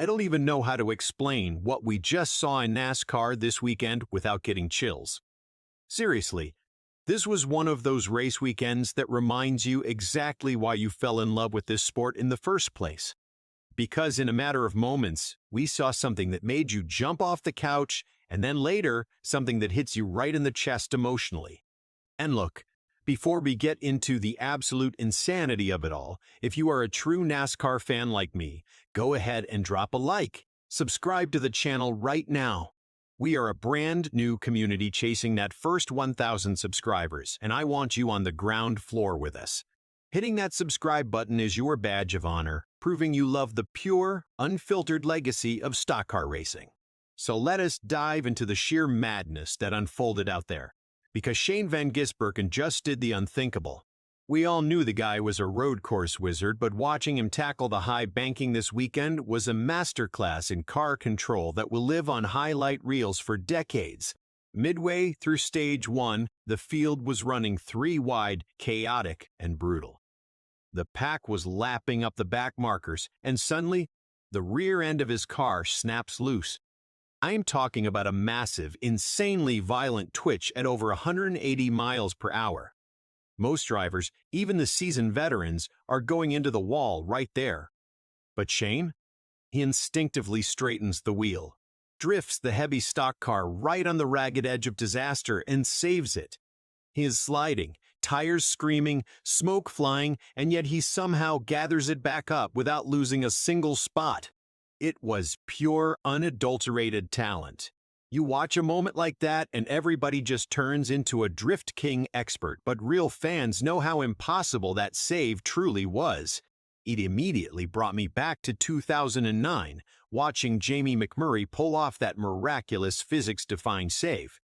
I don't even know how to explain what we just saw in NASCAR this weekend without getting chills. Seriously, this was one of those race weekends that reminds you exactly why you fell in love with this sport in the first place. Because in a matter of moments, we saw something that made you jump off the couch, and then later, something that hits you right in the chest emotionally. And look, before we get into the absolute insanity of it all, if you are a true NASCAR fan like me, go ahead and drop a like. Subscribe to the channel right now. We are a brand new community chasing that first 1,000 subscribers, and I want you on the ground floor with us. Hitting that subscribe button is your badge of honor, proving you love the pure, unfiltered legacy of stock car racing. So let us dive into the sheer madness that unfolded out there. Because Shane Van Gisbergen just did the unthinkable. We all knew the guy was a road course wizard, but watching him tackle the high banking this weekend was a masterclass in car control that will live on highlight reels for decades. Midway through stage 1, the field was running 3 wide, chaotic, and brutal. The pack was lapping up the back markers, and suddenly, the rear end of his car snaps loose. I'm talking about a massive, insanely violent twitch at over 180 miles per hour. Most drivers, even the seasoned veterans, are going into the wall right there. But Shane? He instinctively straightens the wheel, drifts the heavy stock car right on the ragged edge of disaster, and saves it. He is sliding, tires screaming, smoke flying, and yet he somehow gathers it back up without losing a single spot. It was pure, unadulterated talent. You watch a moment like that and everybody just turns into a Drift King expert, but real fans know how impossible that save truly was. It immediately brought me back to 2009, watching Jamie McMurray pull off that miraculous physics-defying save.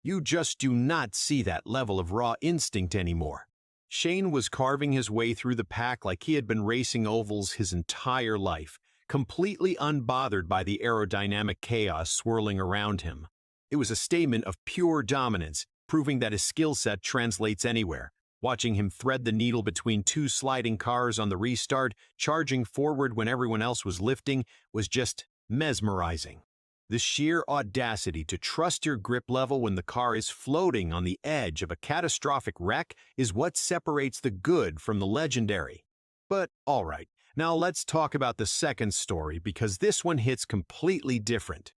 You just do not see that level of raw instinct anymore. Shane was carving his way through the pack like he had been racing ovals his entire life, completely unbothered by the aerodynamic chaos swirling around him. It was a statement of pure dominance, proving that his skill set translates anywhere. Watching him thread the needle between 2 sliding cars on the restart, charging forward when everyone else was lifting, was just mesmerizing. The sheer audacity to trust your grip level when the car is floating on the edge of a catastrophic wreck is what separates the good from the legendary. But all right. Now let's talk about the second story, because this one hits completely different.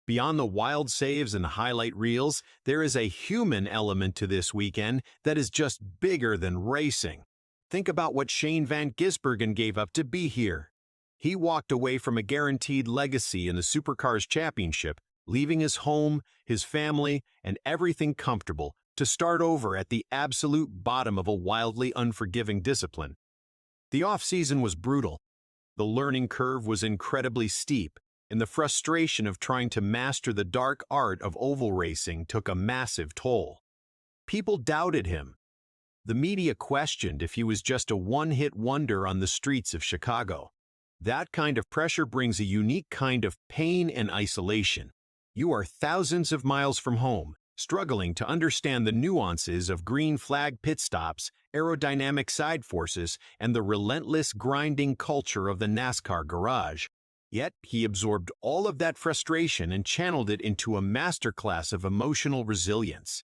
Beyond the wild saves and highlight reels, there is a human element to this weekend that is just bigger than racing. Think about what Shane Van Gisbergen gave up to be here. He walked away from a guaranteed legacy in the Supercars Championship, leaving his home, his family, and everything comfortable to start over at the absolute bottom of a wildly unforgiving discipline. The off-season was brutal. The learning curve was incredibly steep, and the frustration of trying to master the dark art of oval racing took a massive toll. People doubted him. The media questioned if he was just a one-hit wonder on the streets of Chicago. That kind of pressure brings a unique kind of pain and isolation. You are thousands of miles from home, struggling to understand the nuances of green flag pit stops, aerodynamic side forces, and the relentless grinding culture of the NASCAR garage. Yet, he absorbed all of that frustration and channeled it into a masterclass of emotional resilience.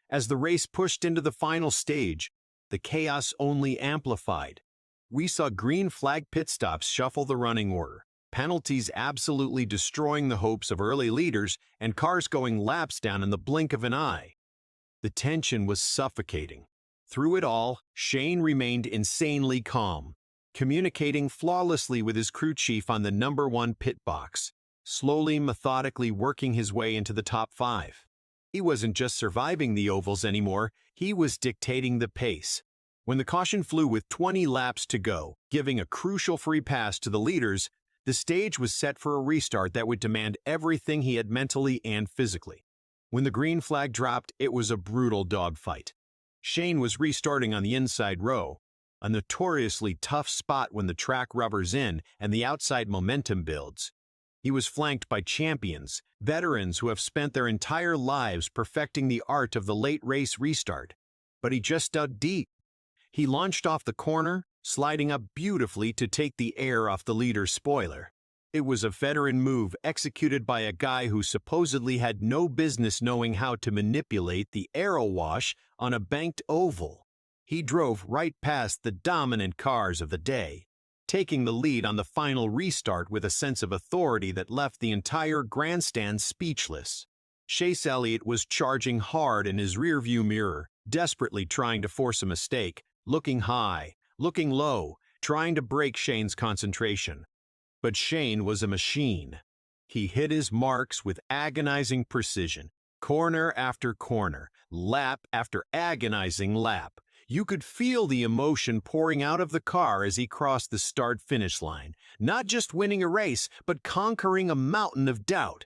As the race pushed into the final stage, the chaos only amplified. We saw green flag pit stops shuffle the running order, penalties absolutely destroying the hopes of early leaders, and cars going laps down in the blink of an eye. The tension was suffocating. Through it all, Shane remained insanely calm, communicating flawlessly with his crew chief on the #1 pit box, slowly, methodically working his way into the top 5. He wasn't just surviving the ovals anymore, he was dictating the pace. When the caution flew with 20 laps to go, giving a crucial free pass to the leaders, the stage was set for a restart that would demand everything he had mentally and physically. When the green flag dropped, it was a brutal dogfight. Shane was restarting on the inside row, a notoriously tough spot when the track rubbers in and the outside momentum builds. He was flanked by champions, veterans who have spent their entire lives perfecting the art of the late race restart. But he just dug deep. He launched off the corner, sliding up beautifully to take the air off the leader's spoiler. It was a veteran move executed by a guy who supposedly had no business knowing how to manipulate the aero wash on a banked oval. He drove right past the dominant cars of the day, taking the lead on the final restart with a sense of authority that left the entire grandstand speechless. Chase Elliott was charging hard in his rearview mirror, desperately trying to force a mistake, looking high, looking low, trying to break Shane's concentration. But Shane was a machine. He hit his marks with agonizing precision, corner after corner, lap after agonizing lap. You could feel the emotion pouring out of the car as he crossed the start-finish line, not just winning a race, but conquering a mountain of doubt.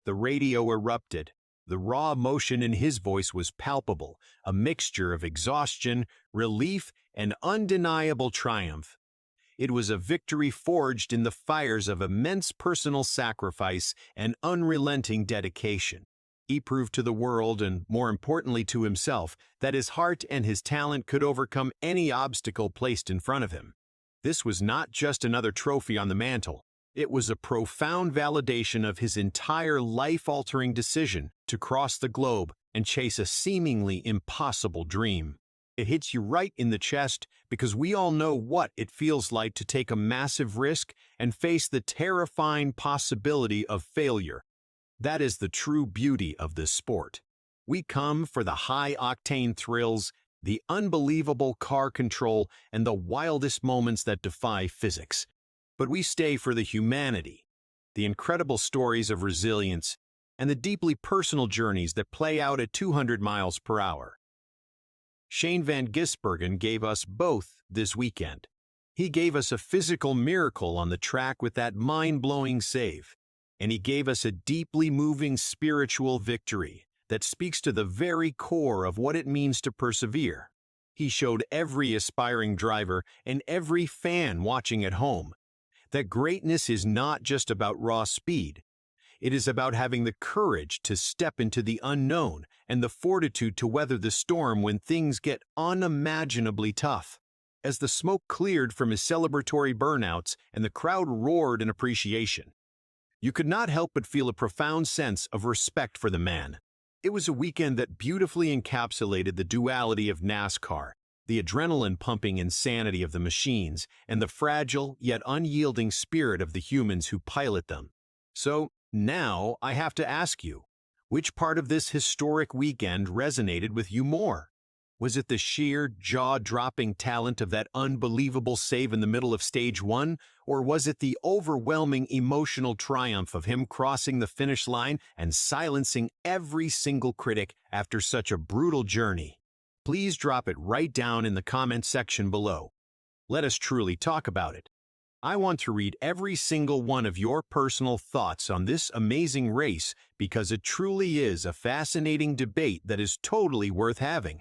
The radio erupted. The raw emotion in his voice was palpable, a mixture of exhaustion, relief, and undeniable triumph. It was a victory forged in the fires of immense personal sacrifice and unrelenting dedication. He proved to the world, and more importantly to himself, that his heart and his talent could overcome any obstacle placed in front of him. This was not just another trophy on the mantle. It was a profound validation of his entire life-altering decision to cross the globe and chase a seemingly impossible dream. It hits you right in the chest because we all know what it feels like to take a massive risk and face the terrifying possibility of failure. That is the true beauty of this sport. We come for the high-octane thrills, the unbelievable car control, and the wildest moments that defy physics. But we stay for the humanity, the incredible stories of resilience, and the deeply personal journeys that play out at 200 miles per hour. Shane Van Gisbergen gave us both this weekend. He gave us a physical miracle on the track with that mind-blowing save, and he gave us a deeply moving spiritual victory that speaks to the very core of what it means to persevere. He showed every aspiring driver and every fan watching at home that greatness is not just about raw speed. It is about having the courage to step into the unknown and the fortitude to weather the storm when things get unimaginably tough. As the smoke cleared from his celebratory burnouts and the crowd roared in appreciation, you could not help but feel a profound sense of respect for the man. It was a weekend that beautifully encapsulated the duality of NASCAR, the adrenaline-pumping insanity of the machines, and the fragile yet unyielding spirit of the humans who pilot them. So, now I have to ask you, which part of this historic weekend resonated with you more? Was it the sheer, jaw-dropping talent of that unbelievable save in the middle of Stage 1, or was it the overwhelming emotional triumph of him crossing the finish line and silencing every single critic after such a brutal journey? Please drop it right down in the comment section below. Let us truly talk about it. I want to read every single one of your personal thoughts on this amazing race because it truly is a fascinating debate that is totally worth having.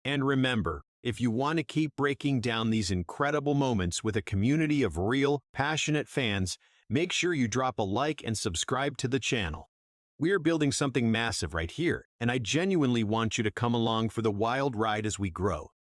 And remember, if you want to keep breaking down these incredible moments with a community of real, passionate fans, make sure you drop a like and subscribe to the channel. We are building something massive right here, and I genuinely want you to come along for the wild ride as we grow.